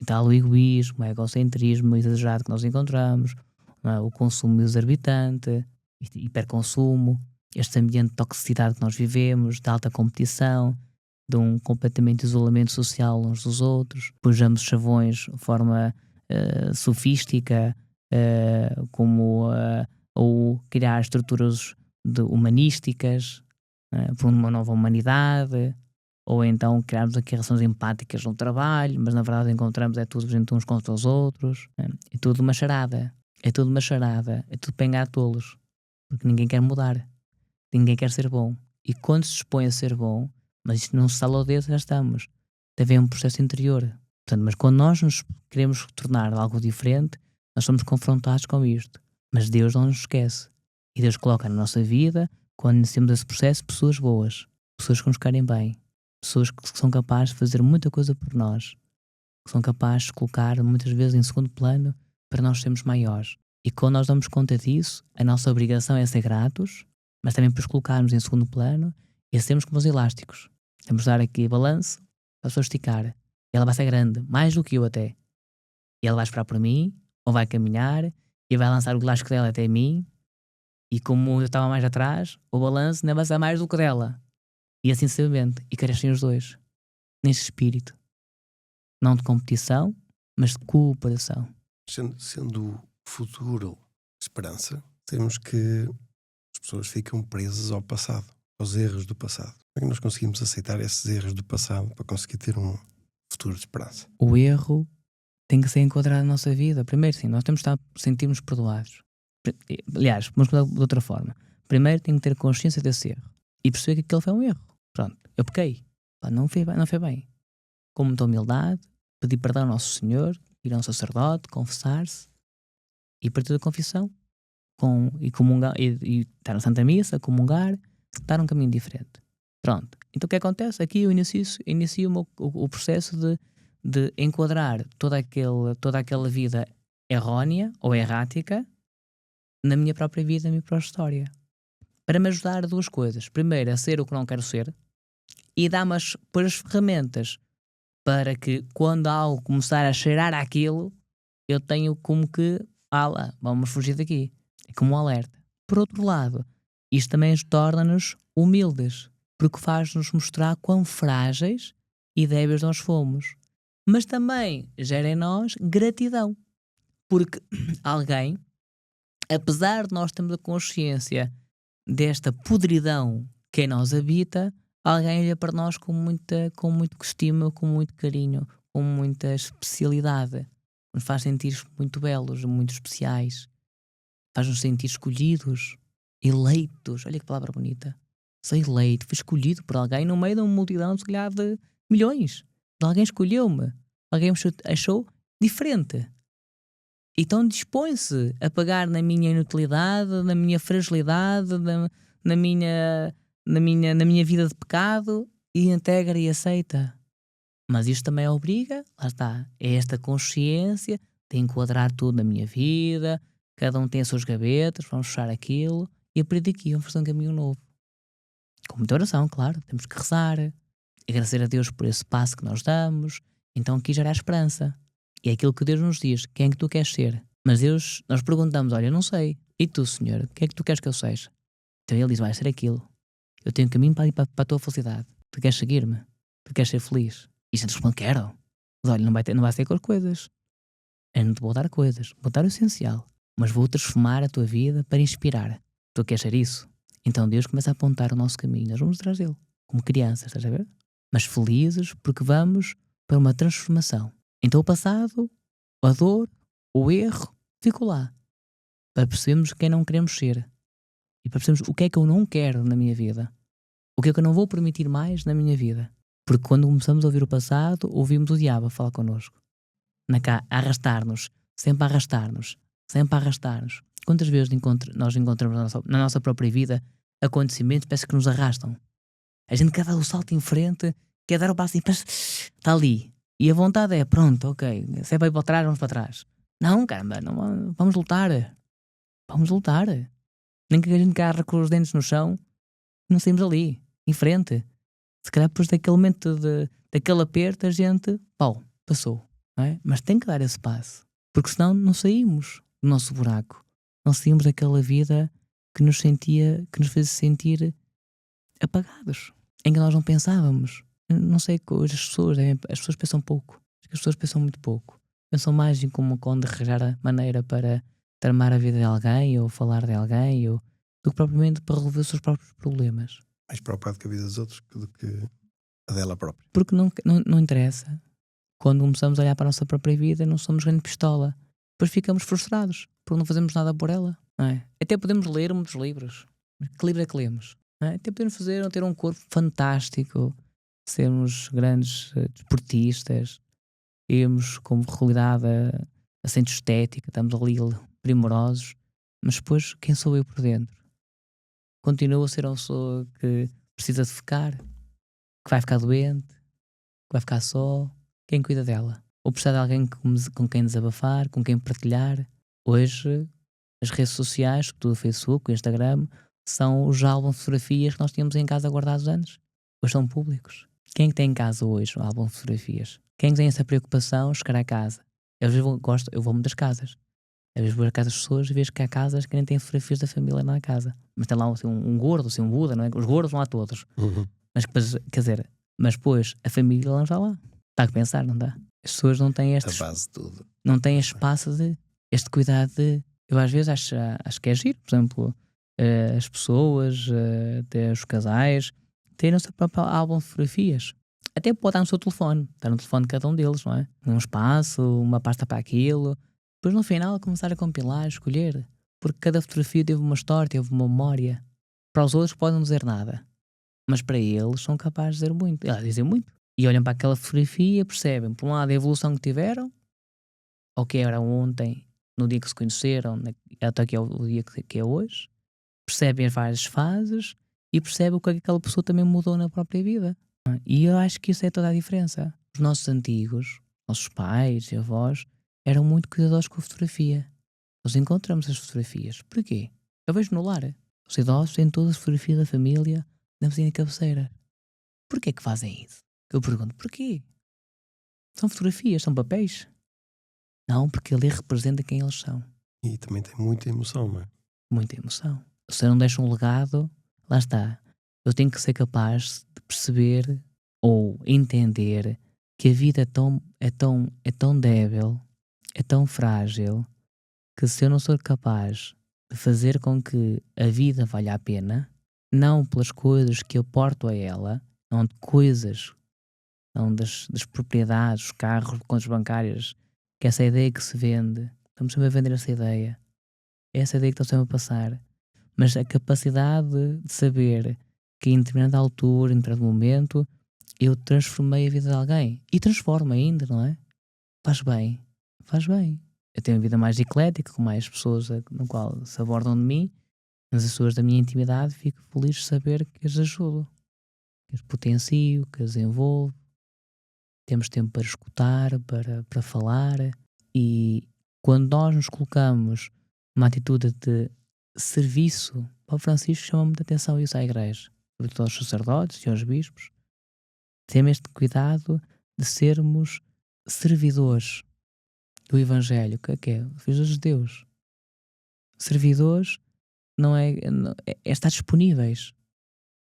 E tal o egoísmo, o egocentrismo exagerado que nós encontramos, não é? O consumo exorbitante, este hiperconsumo, este ambiente de toxicidade que nós vivemos, de alta competição, de um completamente isolamento social uns dos outros, pujamos chavões de forma sofística, ou criar estruturas humanísticas, por uma nova humanidade, ou então criarmos aqui relações empáticas no trabalho, mas na verdade encontramos é tudo gente uns contra os outros, é tudo uma charada, é tudo uma charada, é tudo para enganar tolos, porque ninguém quer mudar, ninguém quer ser bom, e quando se expõe a ser bom, mas isto não se sala ao dedo, já estamos, deve haver um processo interior. Portanto, mas quando nós nos queremos tornar algo diferente, nós somos confrontados com isto, mas Deus não nos esquece, e Deus coloca na nossa vida, quando iniciamos esse processo, pessoas boas, pessoas que nos querem bem, pessoas que são capazes de fazer muita coisa por nós, que são capazes de colocar muitas vezes em segundo plano para nós sermos maiores. E quando nós damos conta disso, a nossa obrigação é ser gratos, mas também para os colocarmos em segundo plano e sermos como os elásticos. Temos de dar aqui balanço para a pessoa esticar. E ela vai ser grande, mais do que eu até. E ela vai esperar por mim, ou vai caminhar, e vai lançar o elástico dela até mim, e como eu estava mais atrás, o balanço ainda vai ser mais do que dela. E assim sucessivamente. E crescem os dois. Neste espírito. Não de competição, mas de cooperação. Sendo o futuro esperança, temos que as pessoas ficam presas ao passado, aos erros do passado. Como é que nós conseguimos aceitar esses erros do passado para conseguir ter um futuro de esperança? O erro tem que ser enquadrado na nossa vida. Primeiro, sim, nós temos de sentirmos perdoados. Aliás, vamos mudar de outra forma. Primeiro, tenho que ter consciência desse erro e perceber que aquele foi um erro. Pronto, eu pequei. Não foi bem. Com muita humildade, pedir perdão ao Nosso Senhor, ir a um sacerdote, confessar-se e a partir da confissão e estar na Santa Missa, comungar, estar um caminho diferente. Pronto. Então o que acontece? Aqui eu inicio o processo de enquadrar toda aquela vida errónea ou errática na minha própria vida, na minha própria história. Para me ajudar a duas coisas. Primeiro, a ser o que não quero ser e dar-me as ferramentas para que quando algo começar a cheirar àquilo, eu tenho como que, vamos fugir daqui. É como um alerta. Por outro lado, isto também torna-nos humildes, porque faz-nos mostrar quão frágeis e débeis nós fomos. Mas também gera em nós gratidão, porque alguém, apesar de nós termos a consciência desta podridão que em nós habita, alguém olha para nós com muito estima, com muito carinho, com muita especialidade. Nos faz sentir muito belos, muito especiais. Faz-nos sentir escolhidos, eleitos. Olha que palavra bonita. Sou eleito, fui escolhido por alguém no meio de uma multidão, se calhar, de milhões. Alguém escolheu-me. Alguém me achou diferente. Então dispõe-se a pagar na minha inutilidade, na minha fragilidade, na minha vida de pecado, e integra e aceita. Mas isto também obriga, lá está, é esta consciência de enquadrar tudo na minha vida, cada um tem as suas gavetas, vamos fechar aquilo, e a partir daqui vamos fazer um caminho novo. Com muita oração, claro, temos que rezar, agradecer a Deus por esse passo que nós damos, então aqui gera a esperança. E é aquilo que Deus nos diz, quem é que tu queres ser? Mas Deus, nós perguntamos, olha, eu não sei, e tu, Senhor, o que é que tu queres que eu seja? Então Ele diz, vai ser aquilo. Eu tenho um caminho para ir para a tua felicidade. Tu queres seguir-me? Tu queres ser feliz? E a gente responde, quero. Mas olha, não vai ser com as coisas. Eu não te vou dar coisas, vou dar o essencial. Mas vou transformar a tua vida para inspirar. Tu queres ser isso? Então Deus começa a apontar o nosso caminho. Nós vamos atrás dele, como crianças, estás a ver? Mas felizes porque vamos para uma transformação. Então o passado, a dor, o erro, ficou lá. Para percebermos quem não queremos ser. E para percebermos o que é que eu não quero na minha vida. O que é que eu não vou permitir mais na minha vida. Porque quando começamos a ouvir o passado, ouvimos o diabo a falar connosco. A arrastar-nos. Sempre a arrastar-nos. Sempre a arrastar-nos. Quantas vezes nós encontramos na nossa própria vida acontecimentos que parece que nos arrastam. A gente quer dar o salto em frente, quer dar o passo e está ali. E a vontade é, pronto, ok, se é para ir para trás, vamos para trás. Não, caramba, não, vamos lutar. Vamos lutar. Nem que a gente carre com os dentes no chão, não saímos ali, em frente. Se calhar depois daquele momento, daquele aperto, a gente, passou. não é? Mas tem que dar esse passo, porque senão não saímos do nosso buraco, não saímos daquela vida que nos fez sentir apagados, em que nós não pensávamos. Eu não sei que hoje as pessoas pensam pouco, acho que as pessoas pensam muito pouco, pensam mais em como onde arranjar a maneira para tramar a vida de alguém ou falar de alguém do que propriamente para resolver os seus próprios problemas. Mais preocupado com a vida dos outros do que a dela própria. Porque não interessa. Quando começamos a olhar para a nossa própria vida, não somos grande pistola. Depois ficamos frustrados porque não fazemos nada por ela. Não é? Até podemos ler muitos livros. Mas que livro é que lemos? Não é? Até podemos ter um corpo fantástico, sermos grandes desportistas, irmos como realidade a centro estética, estamos ali primorosos, mas depois quem sou eu por dentro? Continuo a ser uma pessoa que precisa de ficar, que vai ficar doente, que vai ficar só. Quem cuida dela? Ou precisa de alguém com quem desabafar, com quem partilhar? Hoje, as redes sociais, sobretudo o Facebook, o Instagram, são os álbuns de fotografias que nós tínhamos em casa guardados antes. Hoje são públicos. Quem é que tem em casa hoje um álbum de fotografias? Quem tem essa preocupação de chegar a casa? Às vezes eu vou a muitas casas. Às vezes vou a casa das pessoas e vejo que há casas que nem têm fotografias da família na casa. Mas tem lá assim, um gordo, assim, um Buda, não é? Os gordos vão lá todos. Mas depois, quer dizer, mas depois a família não está lá. Está a pensar, não dá? As pessoas não têm A base de tudo. não têm espaço este cuidado de. Eu às vezes acho que é giro, por exemplo, as pessoas, até os casais, terem o seu próprio álbum de fotografias. Até pode estar no seu telefone, estar no telefone de cada um deles, não é? Um espaço, uma pasta para aquilo. Depois no final começar a compilar, escolher. Porque cada fotografia teve uma história, teve uma memória. Para os outros podem não dizer nada. Mas para eles são capazes de dizer muito. Eles dizem muito. E olham para aquela fotografia e percebem, por um lado, a evolução que tiveram, ou que era ontem, no dia que se conheceram, até que é o dia que é hoje. Percebem as várias fases e percebem o que aquela pessoa também mudou na própria vida. E eu acho que isso é toda a diferença. Os nossos antigos, nossos pais e avós, eram muito cuidadosos com a fotografia. Nós encontramos as fotografias. Porquê? Eu vejo no lar. Os idosos têm todas as fotografias da família na vizinha cabeceira. Porquê que fazem isso? Eu pergunto, porquê? São fotografias, são papéis? Não, porque ali representa quem eles são. E também tem muita emoção, não é? Muita emoção. Se eu não deixo um legado, lá está. Eu tenho que ser capaz de perceber ou entender que a vida é tão débil, é tão frágil, que se eu não sou capaz de fazer com que a vida valha a pena, não pelas coisas que eu porto a ela, não de coisas, não das propriedades, os carros, contas bancárias, que essa ideia que se vende, estamos sempre a vender essa ideia. É essa ideia que estão sempre a passar. Mas a capacidade de saber que em determinada altura, em determinado momento, eu transformei a vida de alguém. E transformo ainda, não é? Faz bem. Faz bem. Eu tenho uma vida mais eclética, com mais pessoas no qual se abordam de mim, mas as pessoas da minha intimidade fico feliz de saber que as ajudo, que as potencio, que as envolvo. Temos tempo para escutar, para falar. E quando nós nos colocamos numa atitude de serviço, o Papa Francisco chama muita atenção isso à Igreja, sobretudo aos sacerdotes e aos bispos. Temos este cuidado de sermos servidores do Evangelho, que é filhos de Deus. Servidores não é estar disponíveis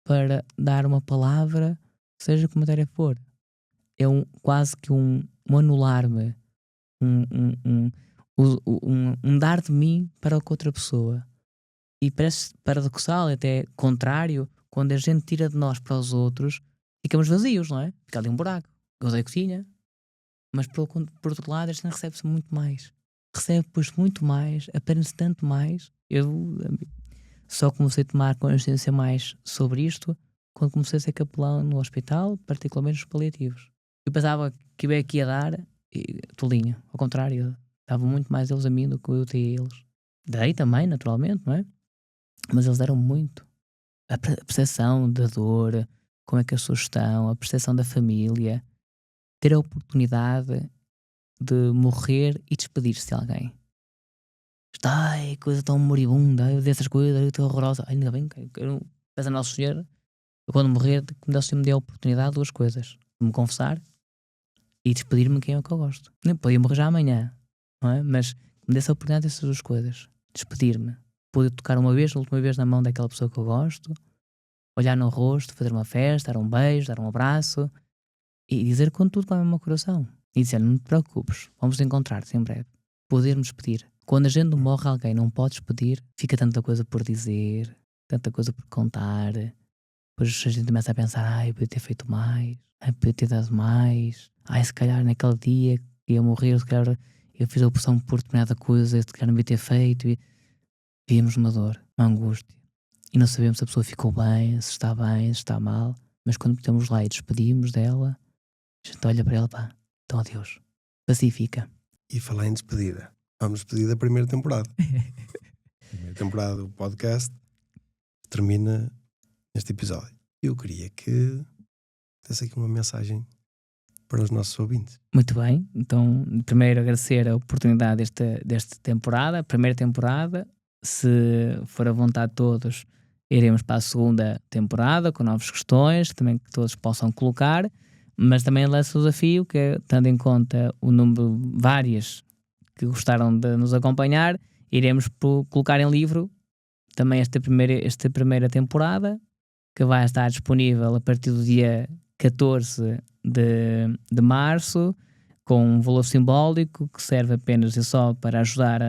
para dar uma palavra, seja que matéria for. É quase que um anular-me, um dar de mim para com outra pessoa. E parece paradoxal, até contrário, quando a gente tira de nós para os outros, ficamos vazios, não é? Fica ali um buraco. Eu odeio que tinha. Mas por outro lado, a gente recebe-se muito mais. Recebe, pois, muito mais, aprende-se tanto mais. Eu só comecei a tomar consciência mais sobre isto quando comecei a ser capelão no hospital, particularmente nos paliativos. Eu pensava que eu aqui a dar, tolinho. Ao contrário, davam muito mais eles a mim do que eu dei a eles. Dei também, naturalmente, não é? Mas eles deram muito. A percepção da dor, como é que as pessoas estão, a percepção da família, ter a oportunidade de morrer e despedir-se de alguém. Ai, coisa tão moribunda, dessas coisas, tão horrorosa. Ainda bem que eu peço a Nosso Senhor, quando morrer, que me dê a oportunidade de duas coisas: de me confessar e despedir-me de quem é que eu gosto. Nem podia morrer já amanhã, não é? Mas me desse a oportunidade dessas duas coisas. Despedir-me. Poder tocar uma vez, a última vez na mão daquela pessoa que eu gosto, olhar no rosto, fazer uma festa, dar um beijo, dar um abraço e dizer com tudo para o meu coração. E dizer, não te preocupes, vamos encontrar-te em breve. Poder-me despedir. Quando a gente não morre alguém, não pode despedir, fica tanta coisa por dizer, tanta coisa por contar. Depois a gente começa a pensar, ai, podia ter feito mais, ai, podia ter dado mais, ai, se calhar naquele dia que ia morrer, se calhar eu fiz a opção por determinada coisa, se calhar não devia ter feito. E víamos uma dor, uma angústia. E não sabemos se a pessoa ficou bem, se está mal. Mas quando estamos lá e despedimos dela, a gente olha para ela, pá, então adeus, pacifica. E falar em despedida, vamos despedir da primeira temporada. A primeira temporada do podcast termina neste episódio. Eu queria que desse aqui uma mensagem para os nossos ouvintes. Muito bem, então primeiro agradecer a oportunidade desta temporada, primeira temporada. Se for a vontade de todos, iremos para a segunda temporada com novas questões, também que todos possam colocar, mas também lanço o desafio que é, tendo em conta o número várias que gostaram de nos acompanhar, iremos colocar em livro também esta primeira temporada, que vai estar disponível a partir do dia 14 de março, com um valor simbólico que serve apenas e só para ajudar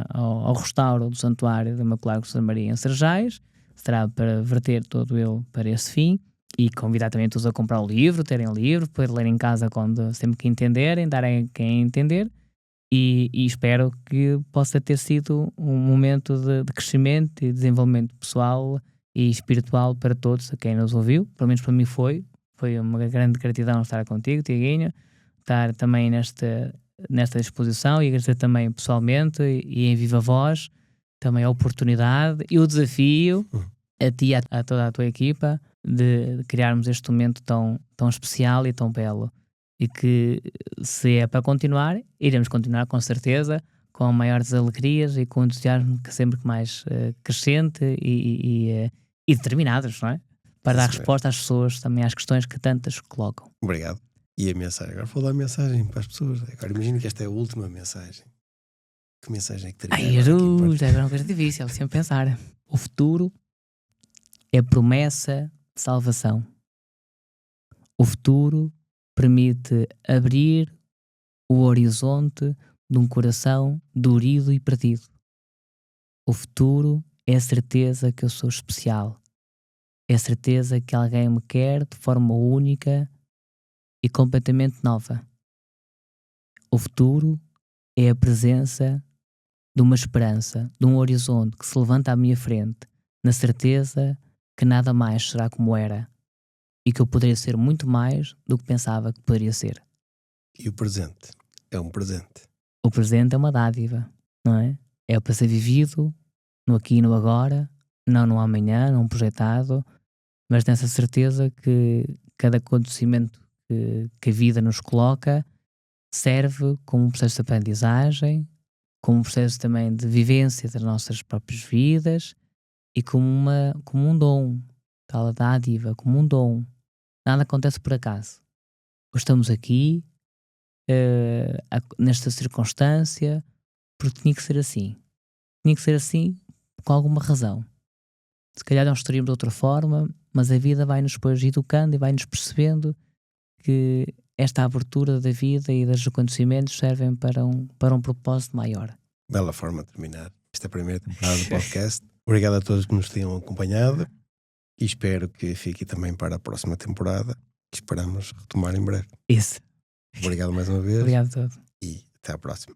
ao restauro do Santuário da Imaculada Conceição de Maria em Serjais. Será para verter todo ele para esse fim e convidar também todos a comprar o livro, terem o livro, poder ler em casa sempre que entenderem, darem a quem entender. E espero que possa ter sido um momento de crescimento e desenvolvimento pessoal e espiritual para todos, a quem nos ouviu. Pelo menos para mim foi uma grande gratidão estar contigo, Tiaguinho, estar também nesta exposição e agradecer também pessoalmente e em viva voz também a oportunidade e o desafio a ti e a toda a tua equipa de criarmos este momento tão especial e tão belo. E que, se é para continuar, iremos continuar com certeza, com maiores alegrias e com entusiasmo sempre mais crescente e determinados, não é? Para dar resposta às pessoas, também às questões que tantas colocam. Obrigado. E a mensagem? Agora vou dar a mensagem para as pessoas. Agora imagino que esta é a última mensagem. Que mensagem é que teria? Ai, Jesus, é uma coisa difícil, sempre pensar. O futuro é promessa de salvação. O futuro permite abrir o horizonte de um coração dorido e perdido. O futuro é a certeza que eu sou especial. É a certeza que alguém me quer de forma única e completamente nova. O futuro é a presença de uma esperança, de um horizonte que se levanta à minha frente, na certeza que nada mais será como era e que eu poderia ser muito mais do que pensava que poderia ser. E o presente é um presente. O presente é uma dádiva, não é? É para ser vivido no aqui e no agora, não no amanhã, não projetado, mas nessa certeza que cada acontecimento que a vida nos coloca serve como um processo de aprendizagem, como um processo também de vivência das nossas próprias vidas e como um dom, tal dádiva, como um dom. Nada acontece por acaso. Estamos aqui, nesta circunstância, porque tinha que ser assim. Tinha que ser assim com alguma razão. Se calhar nós estaríamos de outra forma, mas a vida vai-nos depois educando e vai-nos percebendo que esta abertura da vida e dos acontecimentos servem para um propósito maior. Bela forma de terminar esta primeira temporada do podcast. Obrigado a todos que nos tenham acompanhado e espero que fique também para a próxima temporada, que esperamos retomar em breve. Isso. Obrigado mais uma vez. Obrigado a todos. E até à próxima.